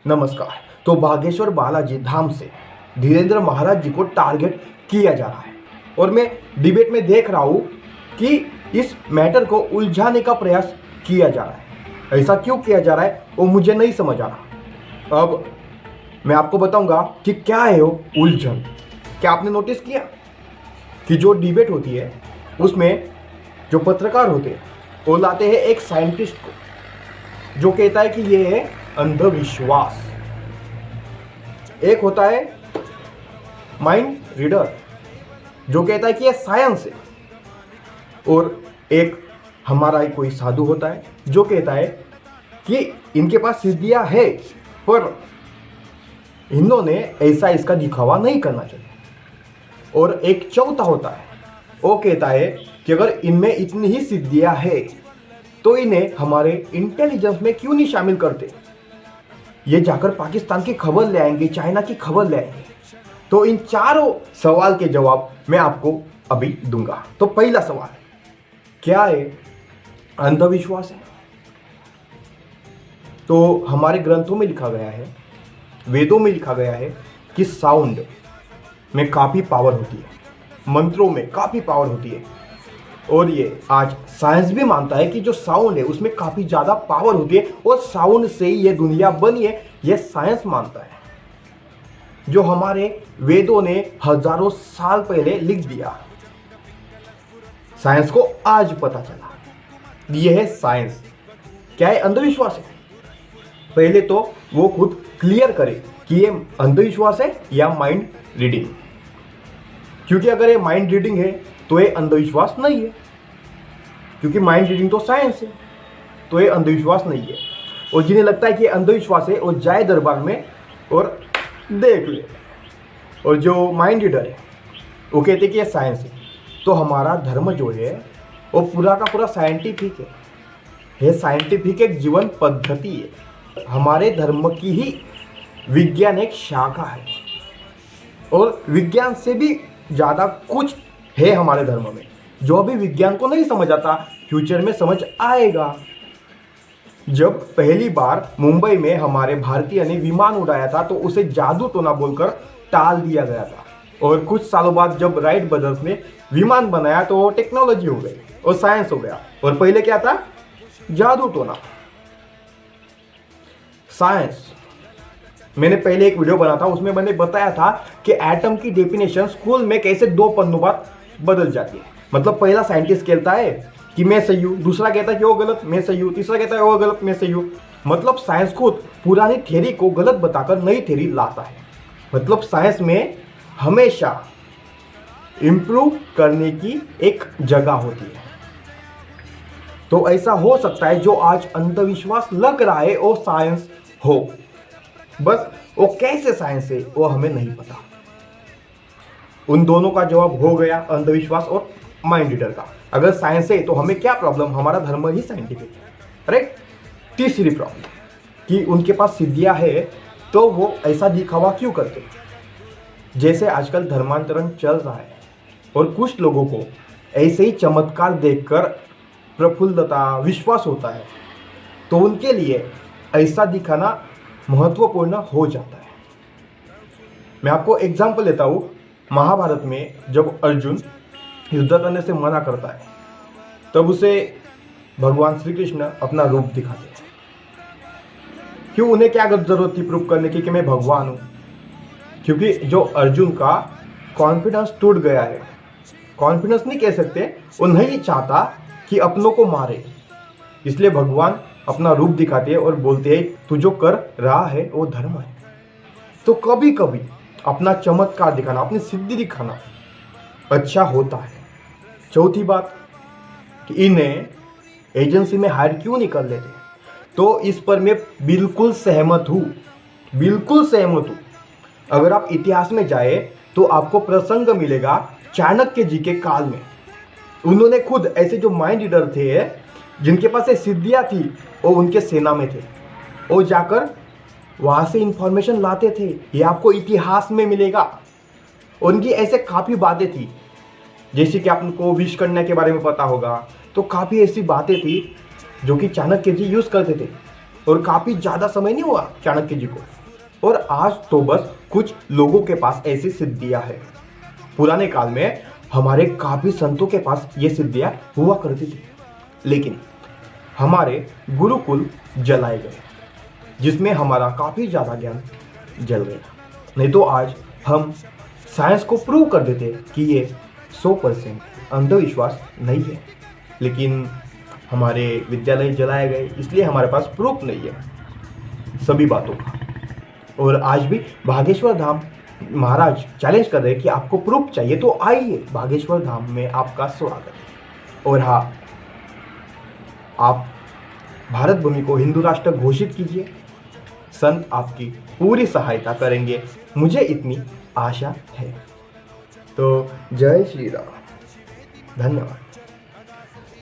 नमस्कार। तो बागेश्वर बालाजी धाम से धीरेन्द्र महाराज जी को टारगेट किया जा रहा है और मैं डिबेट में देख रहा हूँ कि इस मैटर को उलझाने का प्रयास किया जा रहा है। ऐसा क्यों किया जा रहा है वो मुझे नहीं समझ आ रहा। अब मैं आपको बताऊंगा कि क्या है वो उलझन। क्या आपने नोटिस किया कि जो डिबेट होती है उसमें जो पत्रकार होते हैं वो लाते हैं एक साइंटिस्ट को जो कहता है कि ये है अंधविश्वास। एक होता है माइंड रीडर जो कहता है कि ये साइंस है, और एक हमारा ही कोई साधु होता है जो कहता है कि इनके पास सिद्धियां है पर इन्होंने ऐसा इसका दिखावा नहीं करना चाहिए। और एक चौथा होता है वो कहता है कि अगर इनमें इतनी ही सिद्धियां है तो इन्हें हमारे इंटेलिजेंस में क्यों नहीं शामिल करते। ये जाकर पाकिस्तान की खबर ले आएंगे, चाइना की खबर ले आएंगे। तो इन चारों सवाल के जवाब मैं आपको अभी दूंगा। तो पहला सवाल, क्या है अंधविश्वास है? तो हमारे ग्रंथों में लिखा गया है, वेदों में लिखा गया है कि साउंड में काफ़ी पावर होती है, मंत्रों में काफ़ी पावर होती है। और ये आज साइंस भी मानता है कि जो साउंड है उसमें काफ़ी ज़्यादा पावर होती है और साउंड से ही ये दुनिया बनी है। ये साइंस मानता है, जो हमारे वेदों ने हजारों साल पहले लिख दिया। साइंस को आज पता चला। ये है साइंस। क्या है अंधविश्वास है? पहले तो वो खुद क्लियर करे कि ये अंधविश्वास है या माइंड रीडिंग। क्योंकि अगर ये माइंड रीडिंग है तो ये अंधविश्वास नहीं है, क्योंकि माइंड रीडिंग तो साइंस है, तो ये अंधविश्वास नहीं है। और जिन्हें लगता है कि ये अंधविश्वास है वो जाए दरबार में और देख ले। और जो माइंड रीडर है वो कहते हैं कि ये साइंस है। तो हमारा धर्म जो है वो पूरा का पूरा साइंटिफिक है। ये साइंटिफिक एक जीवन पद्धति है। हमारे धर्म की ही विज्ञान एक शाखा है और विज्ञान से भी ज़्यादा कुछ है हमारे धर्म में जो अभी विज्ञान को नहीं समझ आता, फ्यूचर में समझ आएगा। जब पहली बार मुंबई में हमारे भारतीय ने विमान उड़ाया था तो उसे जादू टोना बोलकर टाल दिया गया था, और कुछ सालों बाद जब राइट ब्रदर्स ने विमान बनाया तो वो टेक्नोलॉजी हो गई और साइंस हो गया। और पहले क्या था? जादू टोना। साइंस। मैंने पहले एक वीडियो बना था, उसमें मैंने बताया था कि एटम की डेफिनेशन स्कूल में कैसे 2 पन्नों बाद बदल जाती है। मतलब पहला साइंटिस्ट कहता है कि मैं सही हूँ, दूसरा कहता है कि वो गलत, मैं सही हूँ, तीसरा कहता है वो गलत, मैं सही हूँ। मतलब साइंस खुद पुरानी थ्योरी को गलत बताकर नई थ्योरी लाता है। मतलब साइंस में हमेशा इम्प्रूव करने की एक जगह होती है। तो ऐसा हो सकता है जो आज अंधविश्वास लग रहा है वो साइंस हो, बस वो कैसे साइंस है वो हमें नहीं पता। उन दोनों का जवाब हो गया, अंधविश्वास और माइंड रीडर का। अगर साइंस है तो हमें क्या प्रॉब्लम? हमारा धर्म ही साइंटिफिक है। राइट। तीसरी प्रॉब्लम कि उनके पास सिद्धियां है तो वो ऐसा दिखावा क्यों करते? जैसे आजकल धर्मांतरण चल रहा है और कुछ लोगों को ऐसे ही चमत्कार देखकर प्रफुल्लता, विश्वास होता है, तो उनके लिए ऐसा दिखाना महत्वपूर्ण हो जाता है। मैं आपको एग्जाम्पल देता हूँ। महाभारत में जब अर्जुन युद्ध करने से मना करता है तब उसे भगवान श्री कृष्ण अपना रूप दिखाते हैं। क्यों? उन्हें क्या जरूरत थी प्रूव करने की कि मैं भगवान हूँ? क्योंकि जो अर्जुन का कॉन्फिडेंस टूट गया है। कॉन्फिडेंस नहीं कह सकते, वो नहीं चाहता कि अपनों को मारे, इसलिए भगवान अपना रूप दिखाते हैं और बोलते हैं तू जो कर रहा है वो धर्म है। तो कभी कभी अपना चमत्कार दिखाना, अपनी सिद्धि दिखाना अच्छा होता है। चौथी बात कि इन्हें एजेंसी में हायर क्यों नहीं कर लेते? तो इस पर मैं बिल्कुल सहमत हूँ, बिल्कुल सहमत हूँ। अगर आप इतिहास में जाए तो आपको प्रसंग मिलेगा चाणक्य जी के काल में। उन्होंने खुद ऐसे जो माइंड रीडर थे जिनके पास सिद्धियाँ थी वो उनके सेना में थे, वो जाकर वहाँ से इंफॉर्मेशन लाते थे। ये आपको इतिहास में मिलेगा। उनकी ऐसे काफ़ी बातें थी, जैसे कि आपको विश करने के बारे में पता होगा, तो काफ़ी ऐसी बातें थी जो कि चाणक्य जी यूज़ करते थे। और काफ़ी ज़्यादा समय नहीं हुआ चाणक्य जी को। और आज तो बस कुछ लोगों के पास ऐसी सिद्धियां है। पुराने काल में हमारे काफ़ी संतों के पास ये सिद्धियां हुआ करती थी, लेकिन हमारे गुरुकुल जलाए गए, जिसमें हमारा काफ़ी ज़्यादा ज्ञान जल गया। नहीं तो आज हम साइंस को प्रूव कर देते कि ये 100% अंधविश्वास नहीं है, लेकिन हमारे विद्यालय जलाए गए, इसलिए हमारे पास प्रूफ नहीं है सभी बातों का। और आज भी बागेश्वर धाम महाराज चैलेंज कर रहे हैं कि आपको प्रूफ चाहिए तो आइए, बागेश्वर धाम में आपका स्वागत है। और हाँ, आप भारत भूमि को हिंदू राष्ट्र घोषित कीजिए, संत आपकी पूरी सहायता करेंगे, मुझे इतनी आशा है। तो जय श्री राम, धन्यवाद।